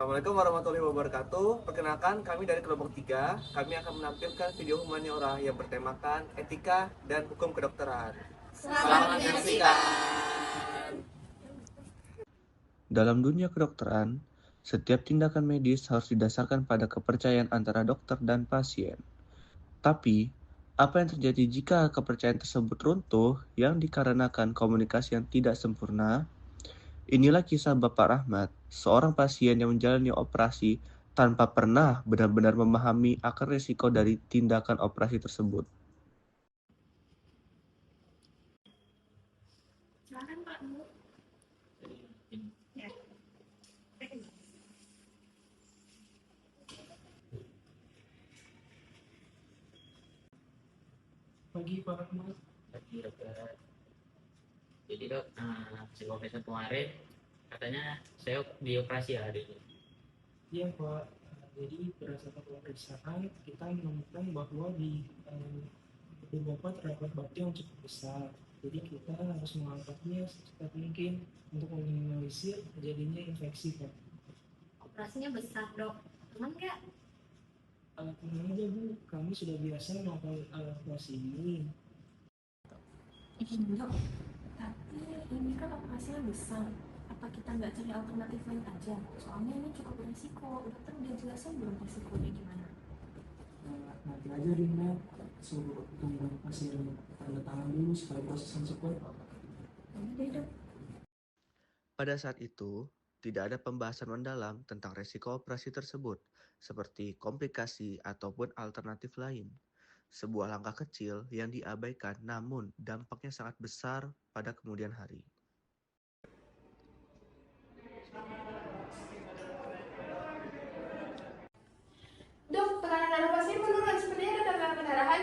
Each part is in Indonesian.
Assalamualaikum warahmatullahi wabarakatuh. Perkenalkan, kami dari kelompok 3. Kami akan menampilkan video humaniora yang bertemakan etika dan hukum kedokteran. Selamat menyaksikan. Dalam dunia kedokteran, setiap tindakan medis harus didasarkan pada kepercayaan antara dokter dan pasien. Tapi, apa yang terjadi jika kepercayaan tersebut runtuh yang dikarenakan komunikasi yang tidak sempurna? Inilah kisah Bapak Rahmat, seorang pasien yang menjalani operasi tanpa pernah benar-benar memahami akar risiko dari tindakan operasi tersebut. Silakan Pak Bu. Ya. Pagi Pak Rahmat. Pagi dokter. Jadi dok, hasil pemeriksaan kemarin katanya saya dioperasi ya hari ini. Iya Pak. Jadi berdasarkan pemeriksaan kita menemukan bahwa di tubuh Bapak terdapat batu yang cukup besar. Jadi kita harus mengangkatnya secepat mungkin untuk meminimalisir terjadinya infeksi Pak. Operasinya besar dok. Aman nggak? Tenang aja Bu, kami sudah biasa melakukan operasi ini. Dok, tapi ini kan operasinya besar. Apa kita nggak cari alternatif lain aja? Soalnya ini cukup berisiko. Dokter udah jelasin belum risikonya gimana? Nanti aja Rina, suruh tunggu pasien tanda tangan dulu supaya prosesnya cepat. Ini deh dok. Pada saat itu, tidak ada pembahasan mendalam tentang risiko operasi tersebut, seperti komplikasi ataupun alternatif lain. Sebuah langkah kecil yang diabaikan namun dampaknya sangat besar pada kemudian hari. Dok, tekanan darah pasien menurun. Sepertinya ada tekanan pendarahan.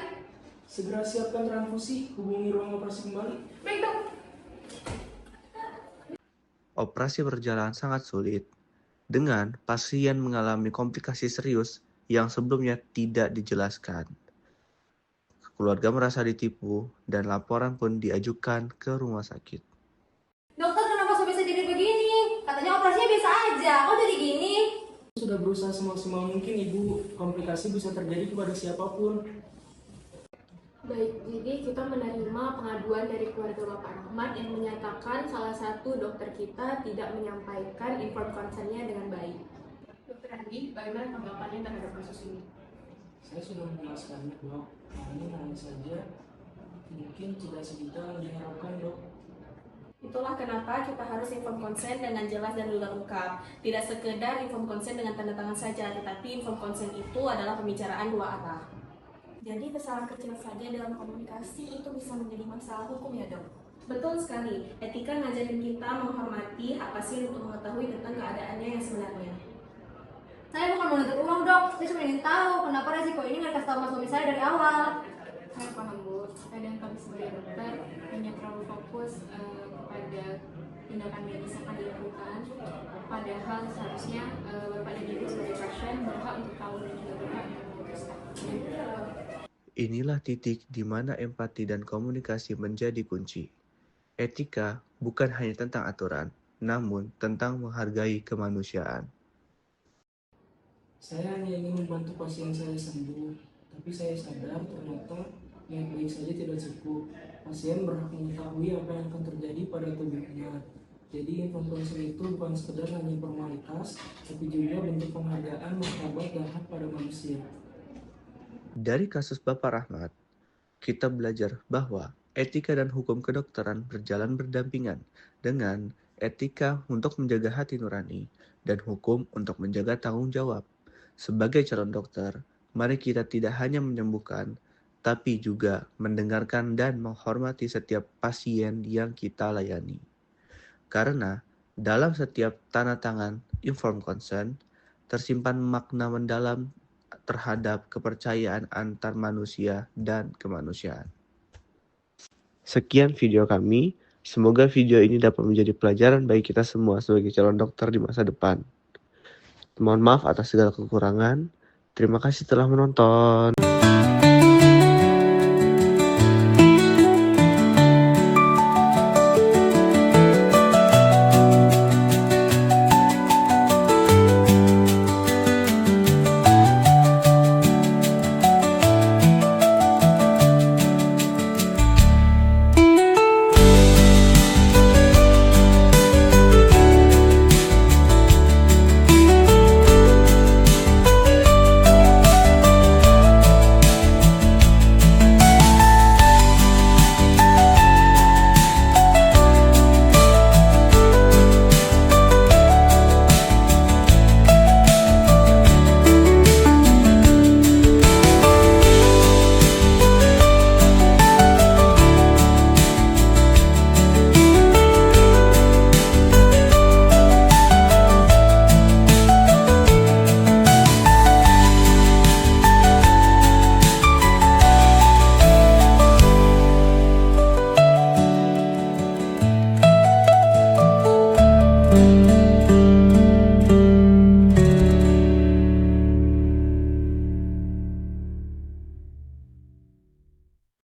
Segera siapkan transfusi, hubungi ruang operasi kembali. Baik dok. Operasi berjalan sangat sulit, dengan pasien mengalami komplikasi serius yang sebelumnya tidak dijelaskan. Keluarga merasa ditipu dan laporan pun diajukan ke rumah sakit. Dokter, kenapa bisa jadi begini? Katanya operasinya biasa aja. Kok jadi gini? Sudah berusaha semaksimal mungkin Ibu, komplikasi bisa terjadi kepada siapapun. Baik, jadi kita menerima pengaduan dari keluarga Bapak Rahmat yang menyatakan salah satu dokter kita tidak menyampaikan inform consent-nya dengan baik. Dokter Andi, bagaimana tanggapannya terhadap kasus ini? Saya sudah menjelaskannya Dok, namun hanya saja mungkin tidak sedetail yang diharapkan Dok. Itulah kenapa kita harus inform consent dengan jelas dan lengkap. Tidak sekedar inform consent dengan tanda tangan saja, tetapi inform consent itu adalah pembicaraan dua arah. Jadi kesalahan kecil saja dalam komunikasi itu bisa menjadi masalah hukum ya dok? Betul sekali, etika ngajarin kita menghormati hak pasien untuk mengetahui tentang keadaannya yang sebenarnya. Saya bukan menuntut uang dok. Saya cuma ingin tahu kenapa resiko ini nggak kasih tahu mas suami saya dari awal. Saya paham bu, kadang kami sebagai dokter hanya terlalu fokus kepada tindakan medis yang akan dilakukan. Padahal seharusnya bapak dan ibu sebagai pasien berhak untuk tahu dan juga berhak untuk memutuskan. Inilah titik di mana empati dan komunikasi menjadi kunci. Etika bukan hanya tentang aturan, namun tentang menghargai kemanusiaan. Saya hanya ingin membantu pasien saya sembuh, tapi saya sadar ternyata yang baik saja tidak cukup. Pasien berhak mengetahui apa yang akan terjadi pada tubuhnya. Jadi informasi itu bukan sekedar hanya formalitas, tapi juga bentuk penghargaan, martabat, dan hak pada manusia. Dari kasus Bapak Rahmat, kita belajar bahwa etika dan hukum kedokteran berjalan berdampingan dengan etika untuk menjaga hati nurani dan hukum untuk menjaga tanggung jawab. Sebagai calon dokter, mari kita tidak hanya menyembuhkan, tapi juga mendengarkan dan menghormati setiap pasien yang kita layani. Karena dalam setiap tanda tangan informed consent, tersimpan makna mendalam terhadap kepercayaan antar manusia dan kemanusiaan. Sekian video kami, semoga video ini dapat menjadi pelajaran bagi kita semua sebagai calon dokter di masa depan. Mohon maaf atas segala kekurangan. Terima kasih telah menonton.